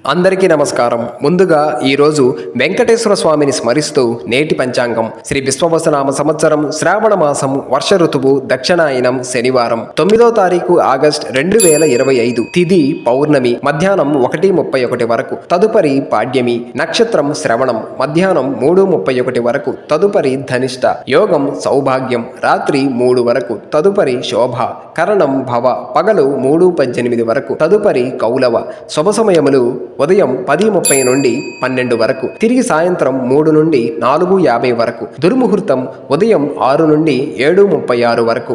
అందరికీ నమస్కారం. ముందుగా ఈరోజు వెంకటేశ్వర స్వామిని స్మరిస్తూ నేటి పంచాంగం శ్రీ విశ్వవసనామ సంవత్సరం శ్రావణ మాసం వర్ష ఋతువు దక్షిణాయనం శనివారం 9వ తారీఖు ఆగస్ట్ 2025 తిథి పౌర్ణమి మధ్యాహ్నం 1:31 వరకు తదుపరి పాడ్యమి నక్షత్రం శ్రవణం మధ్యాహ్నం 3:31 వరకు తదుపరి ధనిష్ట యోగం సౌభాగ్యం రాత్రి 3 వరకు తదుపరి శోభ కరణం భవ పగలు 3:18 వరకు తదుపరి కౌలవ శుభ సమయములు ఉదయం 10:30 నుండి 12 వరకు తిరిగి సాయంత్రం 3 నుండి 4:50 వరకు దుర్ముహూర్తం ఉదయం 6 నుండి 7:36 వరకు.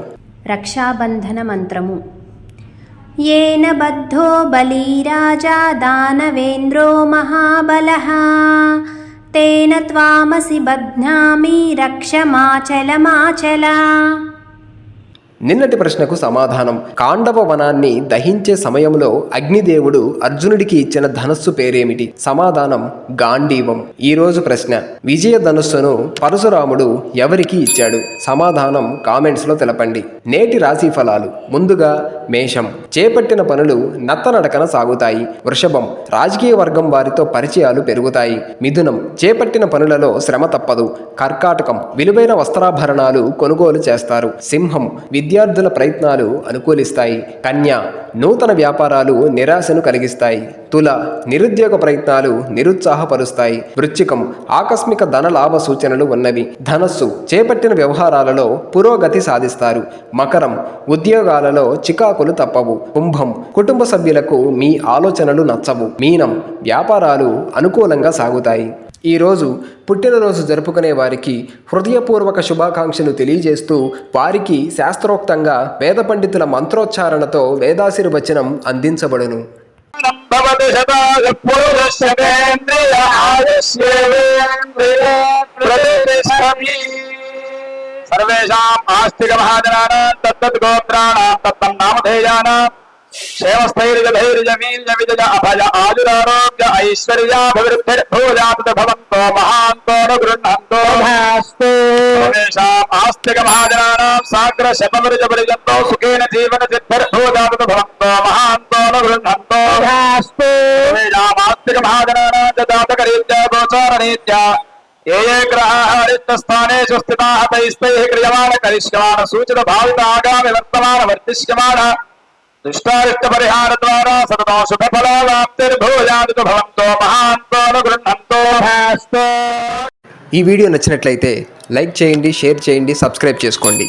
రక్షాబంధన మంత్రము. ఏన బద్ధో బలీరాజా దానవేంద్రో మహాబలః తేన త్వామసి బధ్నామి రక్షమాచలమాచల. నిన్నటి ప్రశ్నకు సమాధానం. కాండవ వనాన్ని దహించే సమయంలో అగ్నిదేవుడు అర్జునుడికి ఇచ్చిన ధనస్సు పేరేమిటి? సమాధానం గాంధీవం. ఈరోజు ప్రశ్న, విజయ ధనుస్సును పరశురాముడు ఎవరికి ఇచ్చాడు? సమాధానం కామెంట్స్ లో తెలపండి. నేటి రాశి ఫలాలు. ముందుగా మేషం, చేపట్టిన పనులు నత్తనడకన సాగుతాయి. వృషభం, రాజకీయ వర్గం వారితో పరిచయాలు పెరుగుతాయి. మిథునం, చేపట్టిన పనులలో శ్రమ తప్పదు. కర్కాటకం, విలువైన వస్త్రాభరణాలు కొనుగోలు చేస్తారు. సింహం, విద్యార్థుల ప్రయత్నాలు అనుకూలిస్తాయి. కన్య, నూతన వ్యాపారాలు నిరాశను కలిగిస్తాయి. తుల, నిరుద్యోగ ప్రయత్నాలు నిరుత్సాహపరుస్తాయి. వృశ్చికం, ఆకస్మిక ధన లాభ సూచనలు ఉన్నవి. ధనస్సు, చేపట్టిన వ్యవహారాలలో పురోగతి సాధిస్తారు. మకరం, ఉద్యోగాలలో చికాకులు తప్పవు. కుంభం, కుటుంబ సభ్యులకు మీ ఆలోచనలు నచ్చవు. మీనం, వ్యాపారాలు అనుకూలంగా సాగుతాయి. ఈరోజు పుట్టినరోజు జరుపుకునే వారికి హృదయపూర్వక శుభాకాంక్షలు తెలియజేస్తూ వారికి శాస్త్రోక్తంగా వేద పండితుల మంత్రోచ్చారణతో వేదాశీర్వచనం అందించబడును. సర్వేషాం ఆస్తిక మహాజనానాం తత్తత్ గోత్రాణాం తత్తన్నామధేయానాం క్షేమస్థైర్యధైర్యవీర్యవిజయ అభయ ఆయురారోగ్య ఐశ్వర్యాభివృద్ధిర్భూయాత్ భవంతో మహాంతో గృహంతో సర్వేషాం ఆస్తిక మహాజనానాం సాగ్ర శతమృజపరిజంతో సుఖేన జీవన సిద్ధిర్భూయాత్ భవంతో మహాంతో గృహంతో సర్వేషాం ఆస్తిక మహాజనానాం జాతకరీత్యా గోచారరీత్యా ఏ ఏ గ్రహాः రిక్తస్థానేషు స్థితాः తైస్తైః క్రియమాణ కరిష్యమాణ సూచిత భావిత ఆగామి వర్తమాన వర్తిష్యమాణ దుష్టారిష్ట పరిహార ద్వారా సతతం శుభ ఫలాప్తిర్భూయాత్ భవంతో మహాంతో గృహంతో. ఈ వీడియో నచ్చినట్లయితే లైక్ చేయండి, షేర్ చేయండి, సబ్స్క్రైబ్ చేసుకోండి.